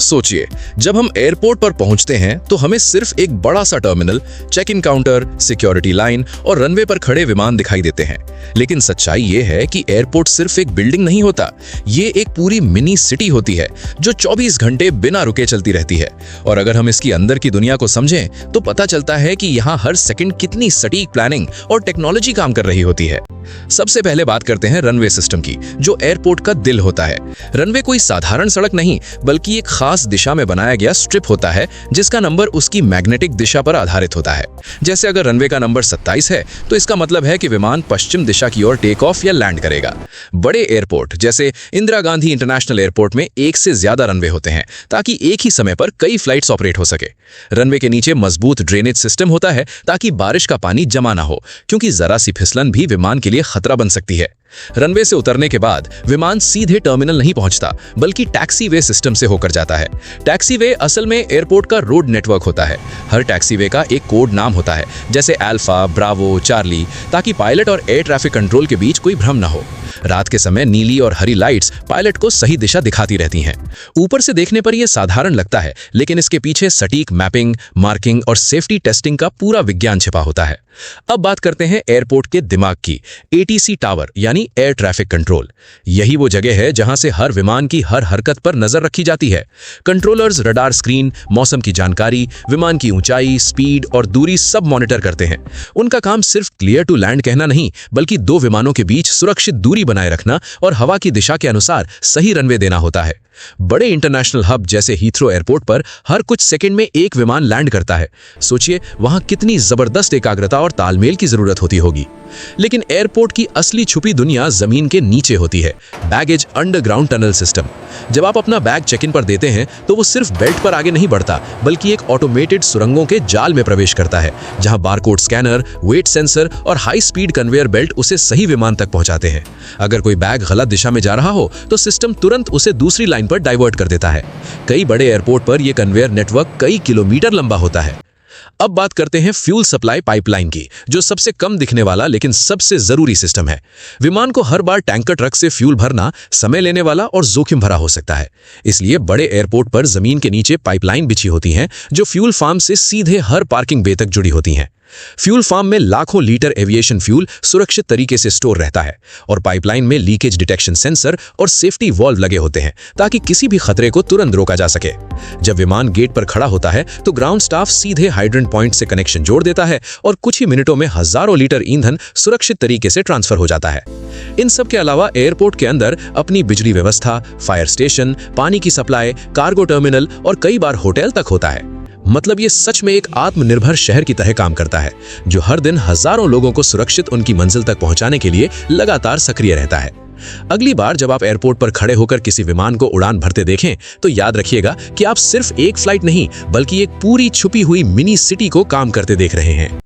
सोचिए, जब हम एयरपोर्ट पर पहुंचते हैं तो हमें सिर्फ एक बड़ा सा terminal, check in counter, security line और रनवे पर खड़े विमान दिखाई देते हैं। लेकिन सच्चाई ये है कि एयरपोर्ट सिर्फ एक बिल्डिंग नहीं होता, ये एक पूरी मिनी सिटी होती है जो 24 घंटे बिना रुके चलती रहती है। और अगर हम इसकी अंदर की दुनिया को समझें तो पता चलता है कि यहाँ हर सेकंड कितनी सटीक प्लानिंग और टेक्नोलॉजी काम कर रही होती है। सबसे पहले बात करते हैं रनवे सिस्टम की, जो एयरपोर्ट का दिल होता है। रनवे कोई साधारण सड़क नहीं, बल्कि एक खास दिशा में बनाया गया स्ट्रिप होता है जिसका नंबर उसकी मैग्नेटिक दिशा पर आधारित होता है। जैसे अगर रनवे का नंबर 27 है तो इसका मतलब है कि विमान पश्चिम दिशा की ओर टेक ऑफ या लैंड करेगा। बड़े एयरपोर्ट जैसे इंदिरा गांधी इंटरनेशनल एयरपोर्ट में एक से ज्यादा रनवे होते हैं ताकि एक ही समय पर कई फ्लाइट्स ऑपरेट हो सके। रनवे के नीचे मजबूत ड्रेनेज सिस्टम होता है ताकि बारिश का पानी जमा ना हो, क्योंकि जरा सी फिसलन भी विमान के लिए खतरा बन सकती है। रनवे से उतरने के बाद विमान सीधे टर्मिनल नहीं पहुंचता, बल्कि टैक्सीवे सिस्टम से होकर जाता है। टैक्सीवे असल में एयरपोर्ट का रोड नेटवर्क होता है। हर टैक्सीवे का एक कोड नाम होता है, जैसे अल्फा, ब्रावो, चार्ली, ताकि पायलट और एयर ट्रैफिक कंट्रोल के बीच कोई भ्रम न हो। रात के समय नीली और हरी लाइट्स पायलट को सही दिशा दिखाती रहती हैं। ऊपर से देखने पर यह साधारण लगता है, लेकिन इसके पीछे सटीक मैपिंग, मार्किंग और सेफ्टी टेस्टिंग का पूरा विज्ञान छिपा होता है। अब बात करते हैं एयरपोर्ट के दिमाग की, एटीसी टावर यानी एयर ट्रैफिक कंट्रोल। यही वो जगह है जहां से हर विमान की हर हरकत पर नजर रखी जाती है। कंट्रोलर्स रडार स्क्रीन, मौसम की जानकारी, विमान की ऊंचाई, स्पीड और दूरी सब मॉनिटर करते हैं। उनका काम सिर्फ क्लियर टू लैंड कहना नहीं, बल्कि दो विमानों के बीच सुरक्षित दूरी बनाए रखना और हवा की दिशा के अनुसार सही रनवे देना होता है। बड़े इंटरनेशनल हब जैसे हीथ्रो एयरपोर्ट पर हर कुछ सेकंड में एक विमान लैंड करता है। सोचिए वहां कितनी जबरदस्त एकाग्रता और तालमेल की जरूरत होती होगी। लेकिन एयरपोर्ट की असली छुपी दुनिया जमीन के नीचे होती है, बैगेज अंडरग्राउंड टनल सिस्टम। जब आप अपना बैग चेक इन पर देते हैं तो वो सिर्फ बेल्ट पर आगे नहीं बढ़ता, बल्कि एक ऑटोमेटेड सुरंगों के जाल में प्रवेश करता है, जहां बारकोड स्कैनर, वेट सेंसर और हाई स्पीड कन्वेयर बेल्ट उसे सही विमान तक पहुंचाते हैं। अगर कोई बैग गलत दिशा में जा रहा हो तो सिस्टम तुरंत उसे दूसरी लाइन पर डाइवर्ट कर देता है। कई बड़े एयरपोर्ट पर यह कन्वेयर नेटवर्क कई किलोमीटर लंबा होता है। अब बात करते हैं फ्यूल सप्लाई पाइपलाइन की, जो सबसे कम दिखने वाला लेकिन सबसे जरूरी सिस्टम है। विमान को हर बार टैंकर ट्रक से फ्यूल भरना समय लेने वाला और जोखिम भरा हो सकता है। इसलिए बड़े एयरपोर्ट पर जमीन के नीचे पाइपलाइन बिछी होती हैं, जो फ्यूल फार्म से सीधे हर पार्किंग बे तक जुड़ी होती हैं। फ्यूल फार्म में लाखों लीटर एविएशन फ्यूल सुरक्षित तरीके से स्टोर रहता है और पाइपलाइन में लीकेज डिटेक्शन सेंसर और सेफ्टी वॉल्व लगे होते हैं ताकि किसी भी खतरे को तुरंत रोका जा सके। जब विमान गेट पर खड़ा होता है तो ग्राउंड स्टाफ सीधे हाइड्रेंट पॉइंट से कनेक्शन जोड़ देता है और कुछ ही मिनटों में हजारों लीटर ईंधन सुरक्षित तरीके से ट्रांसफर हो जाता है। इन सब के अलावा एयरपोर्ट के अंदर अपनी बिजली व्यवस्था, फायर स्टेशन, पानी की सप्लाई, कार्गो टर्मिनल और कई बार होटल तक होता है। मतलब ये सच में एक आत्मनिर्भर शहर की तरह काम करता है, जो हर दिन हजारों लोगों को सुरक्षित उनकी मंजिल तक पहुंचाने के लिए लगातार सक्रिय रहता है। अगली बार जब आप एयरपोर्ट पर खड़े होकर किसी विमान को उड़ान भरते देखें तो याद रखिएगा कि आप सिर्फ एक फ्लाइट नहीं, बल्कि एक पूरी छुपी हुई मिनी सिटी को काम करते देख रहे हैं।